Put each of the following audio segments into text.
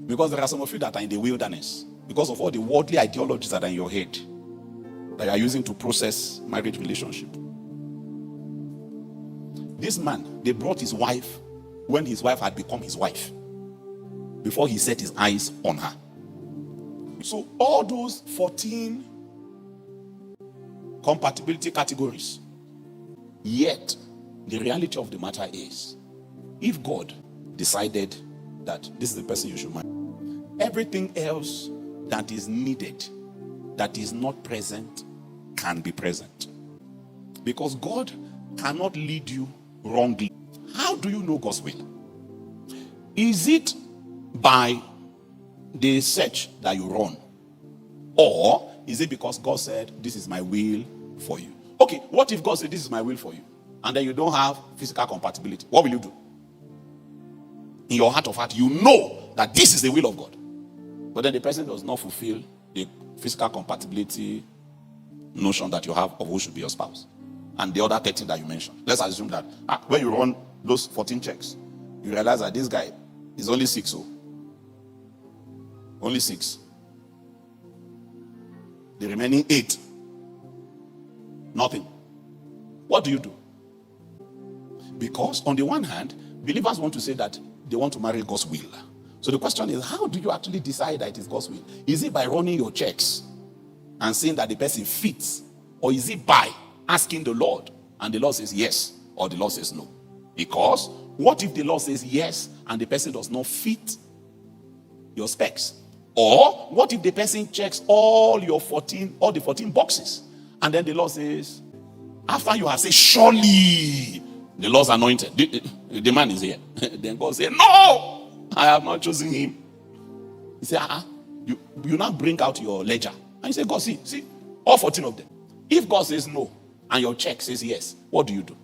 Because there are some of you that are in the wilderness because of all the worldly ideologies that are in your head that you are using to process marriage relationship. This man, they brought his wife when his wife had become his wife, before he set his eyes on her. So all those 14 compatibility categories, yet the reality of the matter is, if God decided that this is the person you should marry, everything else that is needed, that is not present, can be present. Because God cannot lead you wrongly. How do you know God's will? Is it by the search that you run? Or is it because God said, this is my will for you? Okay, what if God said, this is my will for you, and then you don't have physical compatibility? What will you do? In your heart of heart, you know that this is the will of God. But then the person does not fulfill the physical compatibility notion that you have of who should be your spouse. And the other 13 that you mentioned. Let's assume that when you run those 14 checks, you realize that this guy is only 6. So only 6. The remaining 8, nothing. What do you do? Because on the one hand, believers want to say that they want to marry God's will. So the question is, how do you actually decide that it is God's will? Is it by running your checks and saying that the person fits? Or is it by asking the Lord and the Lord says yes, or the Lord says no? Because what if the Lord says yes and the person does not fit your specs? Or what if the person checks all the 14 boxes, and then the Lord says, after you have said surely the Lord's anointed, the man is here, then God says, no, I have not chosen him. He said, you now bring out your ledger and you say, God, see all 14 of them. If God says no and your check says yes, what do you do?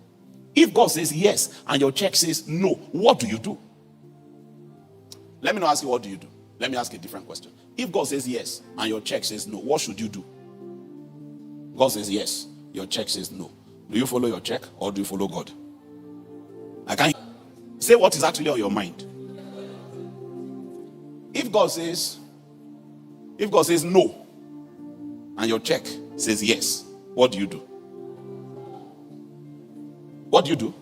If God says yes and your check says no, what do you do? Let me not ask you what do you do. Let me ask a different question. If God says yes and your check says no, what should you do? God says yes, your check says no. Do you follow your check or do you follow God? I can't say what is actually on your mind. If God says no and your check says yes, what do you do? What do you do?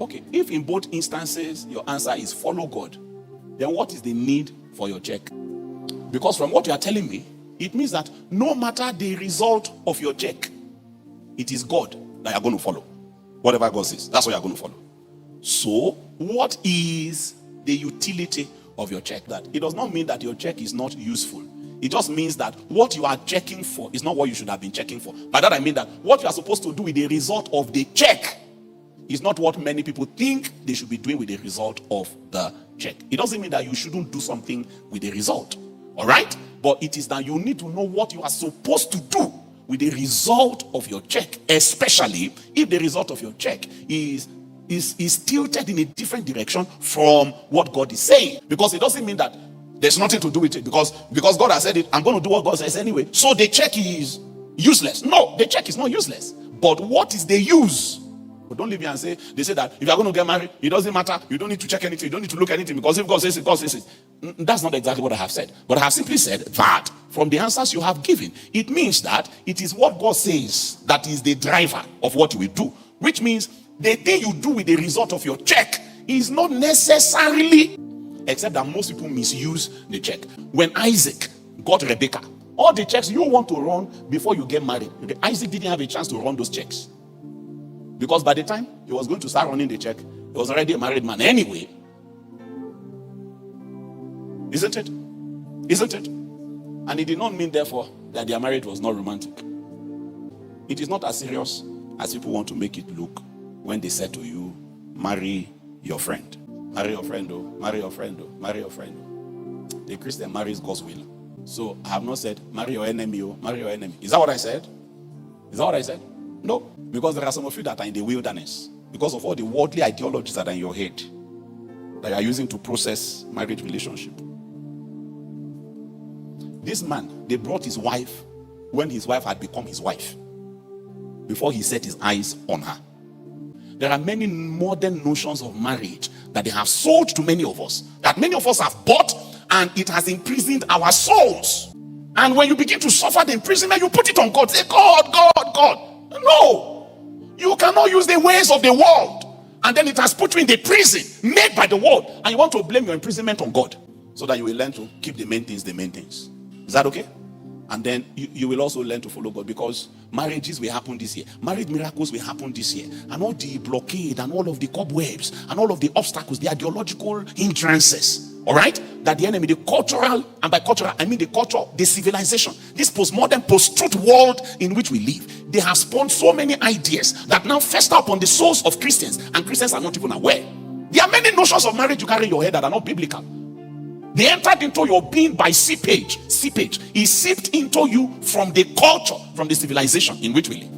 Okay, if in both instances your answer is follow God, then what is the need for your check? Because from what you are telling me, it means that no matter the result of your check, it is God that you are going to follow. Whatever God says, that's what you are going to follow. So, what is the utility of your check? That it does not mean that your check is not useful. It just means that what you are checking for is not what you should have been checking for. By that I mean that what you are supposed to do with the result of the check is not what many people think they should be doing with the result of the check. It doesn't mean that you shouldn't do something with the result. All right? But it is that you need to know what you are supposed to do with the result of your check, especially if the result of your check is tilted in a different direction from what God is saying. Because it doesn't mean that there's nothing to do with it. Because God has said it, I'm going to do what God says anyway. So the check is useless. No, the check is not useless. But what is the use? But don't leave me and say, they say that if you're going to get married, it doesn't matter. You don't need to check anything. You don't need to look at anything. Because if God says it, God says it. That's not exactly what I have said. But I have simply said that from the answers you have given, it means that it is what God says that is the driver of what you will do. Which means the thing you do with the result of your check is not necessarily, except that most people misuse the check. When Isaac got Rebekah, all the checks you want to run before you get married, Isaac didn't have a chance to run those checks. Because by the time he was going to start running the check, he was already a married man anyway. Isn't it? Isn't it? And it did not mean, therefore, that their marriage was not romantic. It is not as serious as people want to make it look when they say to you, marry your friend. Marry your friend, oh, marry your friend, oh, marry your friend. Oh. The Christian marries God's will. So I have not said, marry your enemy, oh, marry your enemy. Is that what I said? Is that what I said? No. Because there are some of you that are in the wilderness because of all the worldly ideologies that are in your head that you are using to process marriage relationship. This man, they brought his wife when his wife had become his wife, before he set his eyes on her. There are many modern notions of marriage that they have sold to many of us, that many of us have bought, and it has imprisoned our souls. And when you begin to suffer the imprisonment, you put it on God. Say, God, God, God. No. You cannot use the ways of the world. And then it has put you in the prison made by the world. And you want to blame your imprisonment on God, so that you will learn to keep the main things, the main things. Is that okay? And then you will also learn to follow God, because marriages will happen this year. Marriage miracles will happen this year. And all the blockade and all of the cobwebs and all of the obstacles, the ideological hindrances, all right, that the enemy, the cultural, and by cultural I mean the culture, the civilization, this postmodern, post-truth world in which we live, they have spawned so many ideas that now fester upon the souls of Christians, and Christians are not even aware. There are many notions of marriage you carry in your head that are not biblical. They entered into your being by seepage. Seepage is seeped into you from the culture, from the civilization in which we live.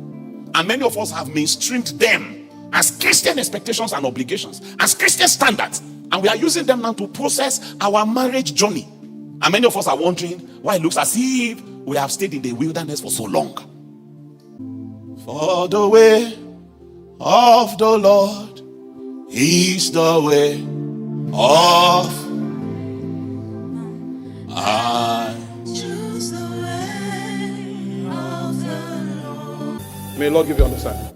And many of us have mainstreamed them as Christian expectations and obligations, as Christian standards. And we are using them now to process our marriage journey. And many of us are wondering why it looks as if we have stayed in the wilderness for so long. For the way of the Lord is the way of I choose the way of the Lord. May the Lord give you understanding.